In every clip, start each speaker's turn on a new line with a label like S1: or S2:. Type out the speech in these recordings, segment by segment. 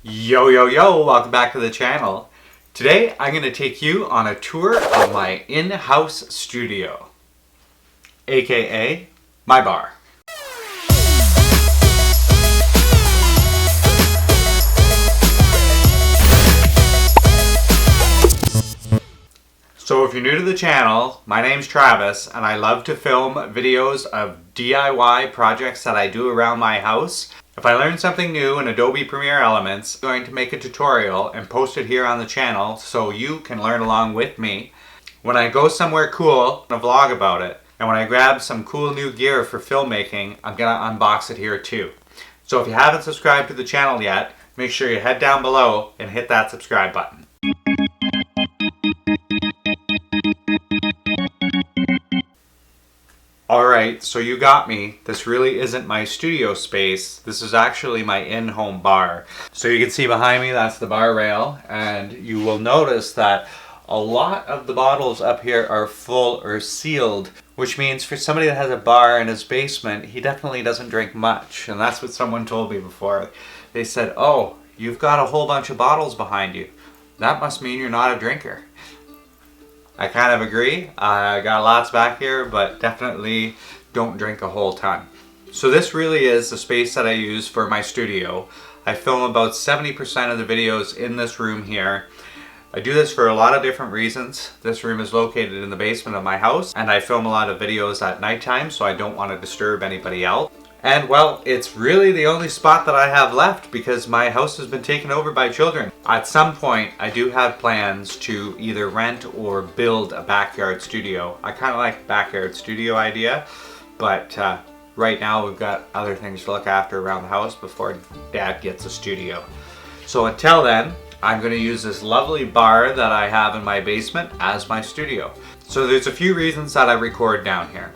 S1: Yo, yo, yo, welcome back to the channel. Today, I'm going to take you on a tour of my in-house studio, aka my bar. So if you're new to the channel, my name's Travis and I love to film videos of DIY projects that I do around my house. If I learn something new in Adobe Premiere Elements, I'm going to make a tutorial and post it here on the channel so you can learn along with me. When I go somewhere cool, I'm going to vlog about it. And when I grab some cool new gear for filmmaking, I'm going to unbox it here too. So if you haven't subscribed to the channel yet, make sure you head down below and hit that subscribe button. Alright, so you got me. This really isn't my studio space. This is actually my in-home bar. So you can see behind me, that's the bar rail, and you will notice that a lot of the bottles up here are full or sealed, which means for somebody that has a bar in his basement, he definitely doesn't drink much. And that's what someone told me before. They said, "Oh, you've got a whole bunch of bottles behind you. That must mean you're not a drinker." I kind of agree. I got lots back here, but definitely don't drink a whole ton. So this really is the space that I use for my studio. I film about 70% of the videos in this room here. I do this for a lot of different reasons. This room is located in the basement of my house, and I film a lot of videos at nighttime, so I don't want to disturb anybody else. And well, it's really the only spot that I have left because my house has been taken over by children. At some point, I do have plans to either rent or build a backyard studio. I kind of like the backyard studio idea, but right now we've got other things to look after around the house before Dad gets a studio. So until then, I'm going to use this lovely bar that I have in my basement as my studio. So there's a few reasons that I record down here.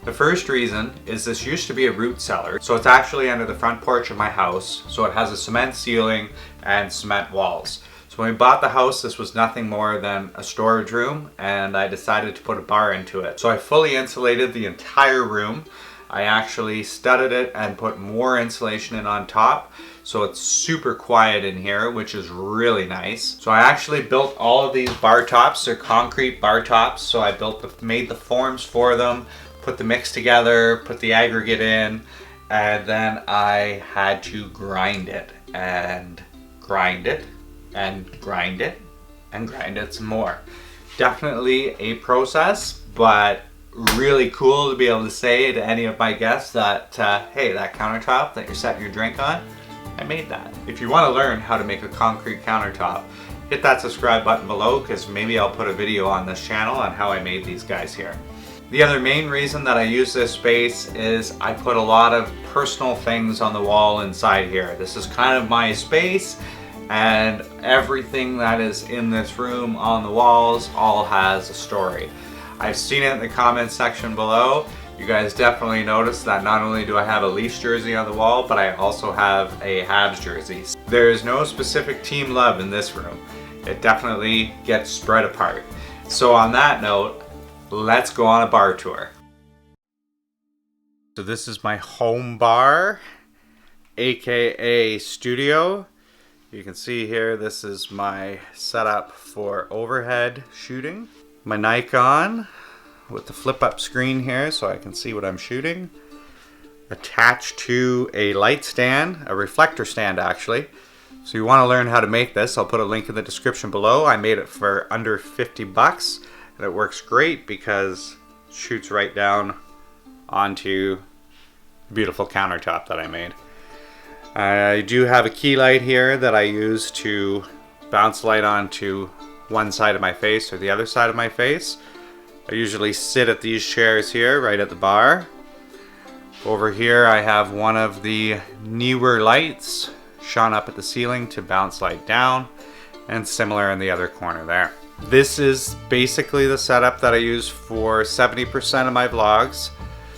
S1: The first reason is this used to be a root cellar, so it's actually under the front porch of my house, so it has a cement ceiling and cement walls. So when we bought the house, this was nothing more than a storage room, and I decided to put a bar into it. So I fully insulated the entire room. I actually studded it and put more insulation in on top, so it's super quiet in here, which is really nice. So I actually built all of these bar tops. They're concrete bar tops, so I made the forms for them, put the mix together, put the aggregate in, and then I had to grind it and grind it and grind it and grind it some more. Definitely a process, but really cool to be able to say to any of my guests that, hey, that countertop that you're setting your drink on, I made that. If you want to learn how to make a concrete countertop, hit that subscribe button below because maybe I'll put a video on this channel on how I made these guys here. The other main reason that I use this space is I put a lot of personal things on the wall inside here. This is kind of my space, and everything that is in this room on the walls all has a story. I've seen it in the comments section below. You guys definitely noticed that not only do I have a Leafs jersey on the wall, but I also have a Habs jersey. There is no specific team love in this room. It definitely gets spread apart. So on that note, let's go on a bar tour. So this is my home bar, aka studio. You can see here, this is my setup for overhead shooting. My Nikon with the flip up screen here so I can see what I'm shooting. Attached to a light stand, a reflector stand actually. So you want to learn how to make this, I'll put a link in the description below. I made it for under 50 bucks. And it works great because it shoots right down onto the beautiful countertop that I made. I do have a key light here that I use to bounce light onto one side of my face or the other side of my face. I usually sit at these chairs here right at the bar. Over here I have one of the newer lights shone up at the ceiling to bounce light down, and similar in the other corner there. This is basically the setup that I use for 70% of my vlogs.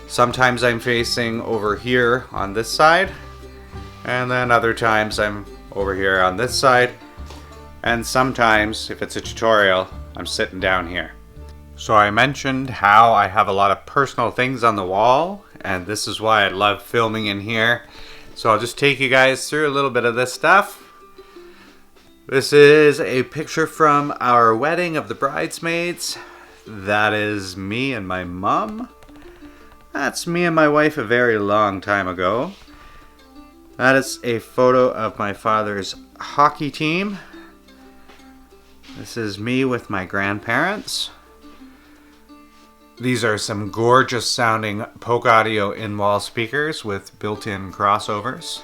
S1: Sometimes I'm facing over here on this side, and then other times I'm over here on this side, and sometimes, if it's a tutorial, I'm sitting down here. So I mentioned how I have a lot of personal things on the wall, and this is why I love filming in here. So I'll just take you guys through a little bit of this stuff. This is a picture from our wedding of the bridesmaids. That is me and my mom. That's me and my wife a very long time ago. That is a photo of my father's hockey team. This is me with my grandparents. These are some gorgeous sounding Polk Audio in-wall speakers with built-in crossovers.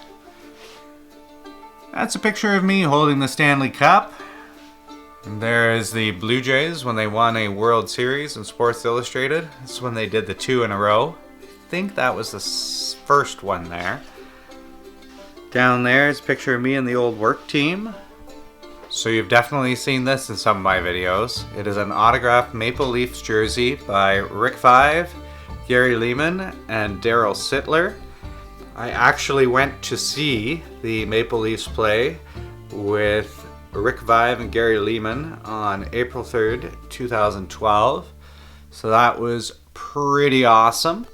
S1: That's a picture of me holding the Stanley Cup. And there is the Blue Jays when they won a World Series in Sports Illustrated. This is when they did the 2 in a row. I think that was the first one there. Down there is a picture of me and the old work team. So you've definitely seen this in some of my videos. It is an autographed Maple Leafs jersey by Rick Five, Gary Lehman, and Daryl Sittler. I actually went to see the Maple Leafs play with Rick Vive and Gary Lehman on April 3rd, 2012. So that was pretty awesome.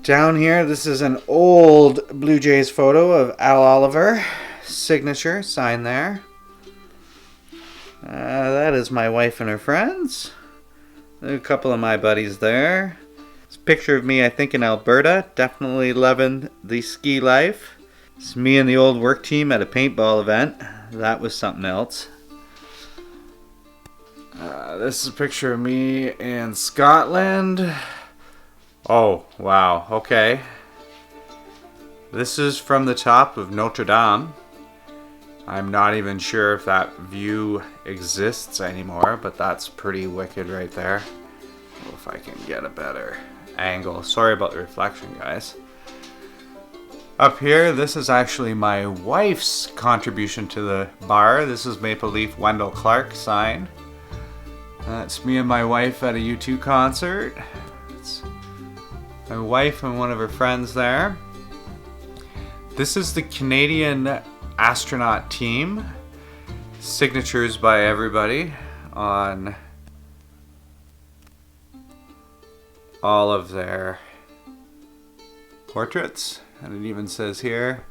S1: Down here, this is an old Blue Jays photo of Al Oliver. Signature, sign there. That is my wife and her friends. A couple of my buddies there. It's a picture of me, I think, in Alberta. Definitely loving the ski life. It's me and the old work team at a paintball event. That was something else. This is a picture of me in Scotland. Oh, wow, okay. This is from the top of Notre Dame. I'm not even sure if that view exists anymore, but that's pretty wicked right there. Oh, if I can get a better angle. Sorry about the reflection, guys. Up here, this is actually my wife's contribution to the bar. This is Maple Leaf Wendell Clark sign. That's me and my wife at a U2 concert. It's my wife and one of her friends there. This is the Canadian astronaut team. Signatures by everybody on all of their portraits. And it even says here,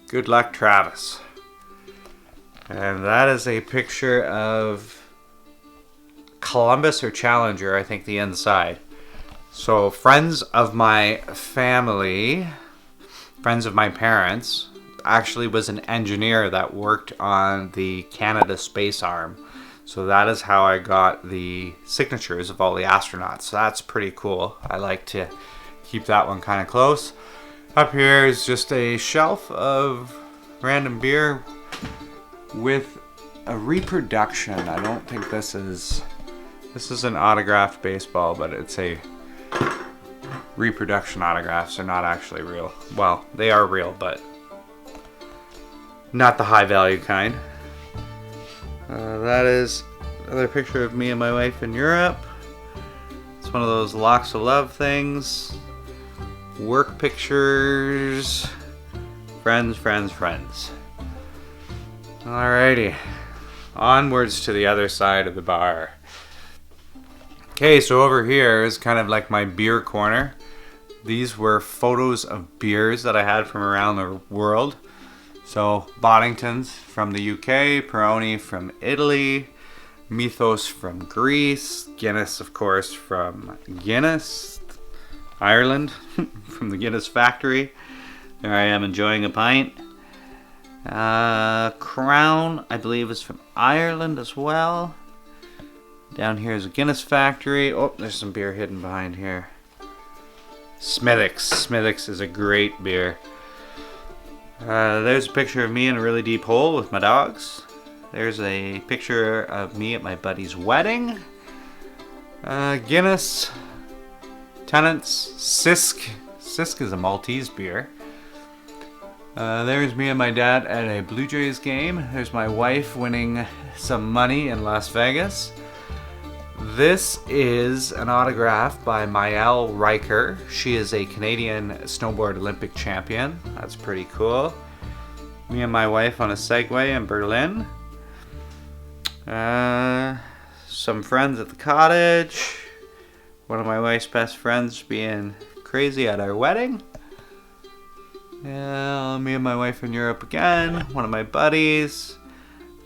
S1: "Good luck, Travis." And that is a picture of Columbus or Challenger, I think, the inside. So friends of my family, friends of my parents, actually was an engineer that worked on the Canada space arm. So that is how I got the signatures of all the astronauts. So that's pretty cool. I like to keep that one kind of close. Up here is just a shelf of random beer with a reproduction. I don't think this is an autographed baseball, but it's a reproduction. Autographs are not actually real. Well, they are real, but not the high value kind. That is another picture of me and my wife in Europe. It's one of those locks of love things. Work pictures. Friends, friends, friends. Alrighty. Onwards to the other side of the bar. Okay, so over here is kind of like my beer corner. These were photos of beers that I had from around the world. So Boddington's from the UK, Peroni from Italy, Mythos from Greece, Guinness, of course, from Guinness, Ireland, from the Guinness factory. There I am enjoying a pint. Crown, I believe, is from Ireland as well. Down here is a Guinness factory. Oh, there's some beer hidden behind here. Smithwick's. Smithwick's is a great beer. There's a picture of me in a really deep hole with my dogs. There's a picture of me at my buddy's wedding. Guinness. Tennant's. Sisk. Sisk is a Maltese beer. There's me and my dad at a Blue Jays game. There's my wife winning some money in Las Vegas. This is an autograph by Maëlle Riker. She is a Canadian snowboard Olympic champion. That's pretty cool. Me and my wife on a Segway in Berlin. Some friends at the cottage. One of my wife's best friends being crazy at our wedding. Yeah, me and my wife in Europe again. One of my buddies.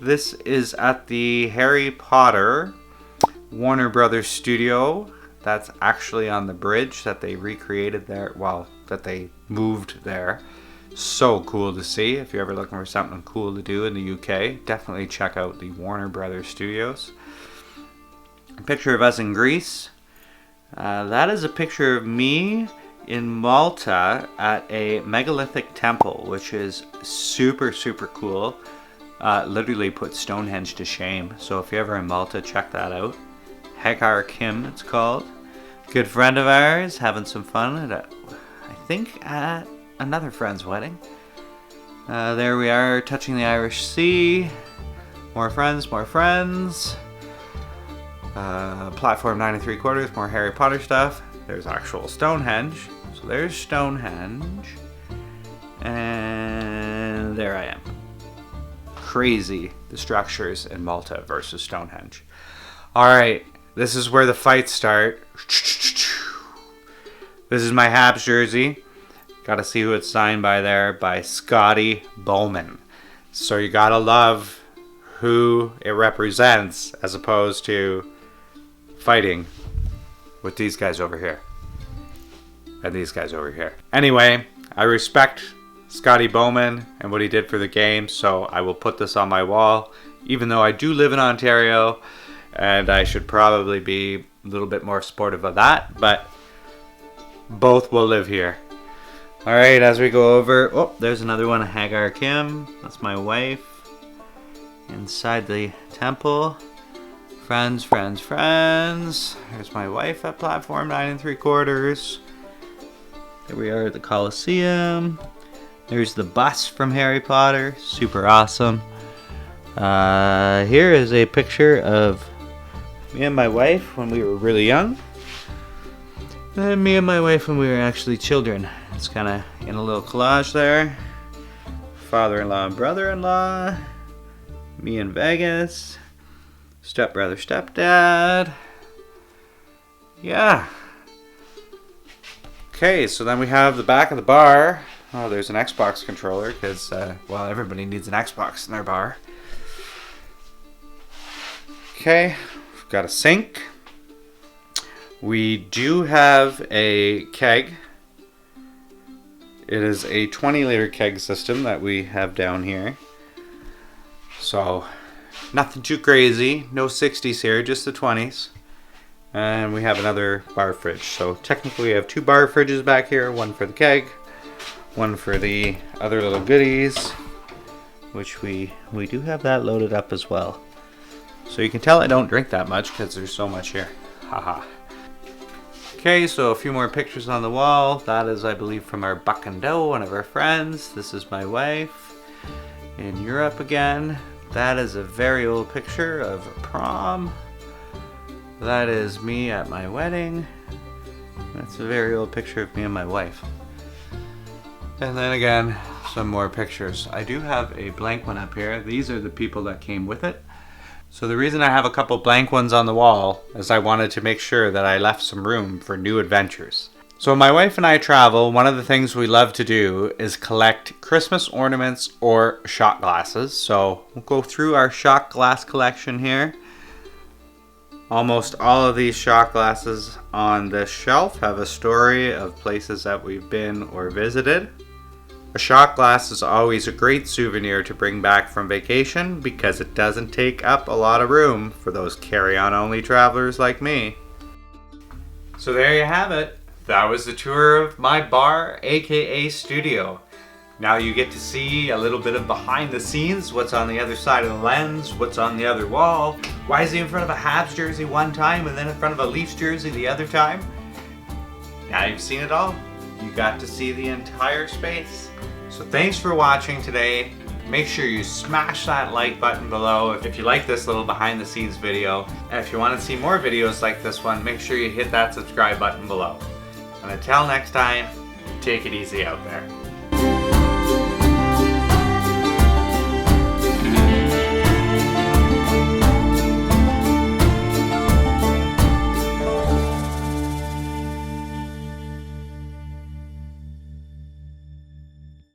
S1: This is at the Harry Potter Warner Brothers studio. That's actually on the bridge that they recreated there. Well, that they moved there. So cool to see. If you're ever looking for something cool to do in the UK, definitely check out the Warner Brothers studios. A picture of us in Greece. That is a picture of me in Malta at a megalithic temple, which is super, super cool. Literally put Stonehenge to shame. So if you're ever in Malta, check that out. Hagar Kim, it's called. Good friend of ours, having some fun at another friend's wedding. There we are, touching the Irish Sea. More friends, more friends. Platform 9 3/4, more Harry Potter stuff. There's actual Stonehenge. So there's Stonehenge. And there I am. Crazy, the structures in Malta versus Stonehenge. Alright, this is where the fights start. This is my Habs jersey. Gotta see who it's signed by there, by Scotty Bowman. So you gotta love who it represents as opposed to fighting with these guys over here. And these guys over here. Anyway, I respect Scotty Bowman and what he did for the game, so I will put this on my wall, even though I do live in Ontario, and I should probably be a little bit more supportive of that, but both will live here. Alright, as we go over, oh, there's another one of Hagar Kim. That's my wife. Inside the temple. Friends, friends, friends. There's my wife at platform 9 3/4. Here we are at the Coliseum. There's the bus from Harry Potter. Super awesome. Here is a picture of me and my wife when we were really young. And me and my wife when we were actually children. It's kind of in a little collage there. Father-in-law and brother-in-law. Me in Vegas. Stepbrother, stepdad. Yeah. Okay, so then we have the back of the bar. Oh, there's an Xbox controller because, well, everybody needs an Xbox in their bar. Okay, we've got a sink. We do have a keg. It is a 20-liter keg system that we have down here. So, nothing too crazy. No 60s here, just the 20s. And we have another bar fridge. So, technically we have two bar fridges back here. One for the keg, one for the other little goodies. Which we do have that loaded up as well. So you can tell I don't drink that much because there's so much here. Haha. Okay, so a few more pictures on the wall. That is, I believe, from our Buck and Doe, one of our friends. This is my wife in Europe again. That is a very old picture of prom. That is me at my wedding. That's a very old picture of me and my wife. And then again, some more pictures. I do have a blank one up here. These are the people that came with it. So the reason I have a couple blank ones on the wall is I wanted to make sure that I left some room for new adventures. So when my wife and I travel, one of the things we love to do is collect Christmas ornaments or shot glasses. So we'll go through our shot glass collection here. Almost all of these shot glasses on this shelf have a story of places that we've been or visited. A shot glass is always a great souvenir to bring back from vacation because it doesn't take up a lot of room for those carry-on only travelers like me. So there you have it. That was the tour of my bar, aka studio. Now you get to see a little bit of behind the scenes, what's on the other side of the lens, what's on the other wall. Why is he in front of a Habs jersey one time and then in front of a Leafs jersey the other time? Now you've seen it all. You got to see the entire space. So thanks for watching today. Make sure you smash that like button below if you like this little behind the scenes video. And if you want to see more videos like this one, make sure you hit that subscribe button below. And until next time, take it easy out there.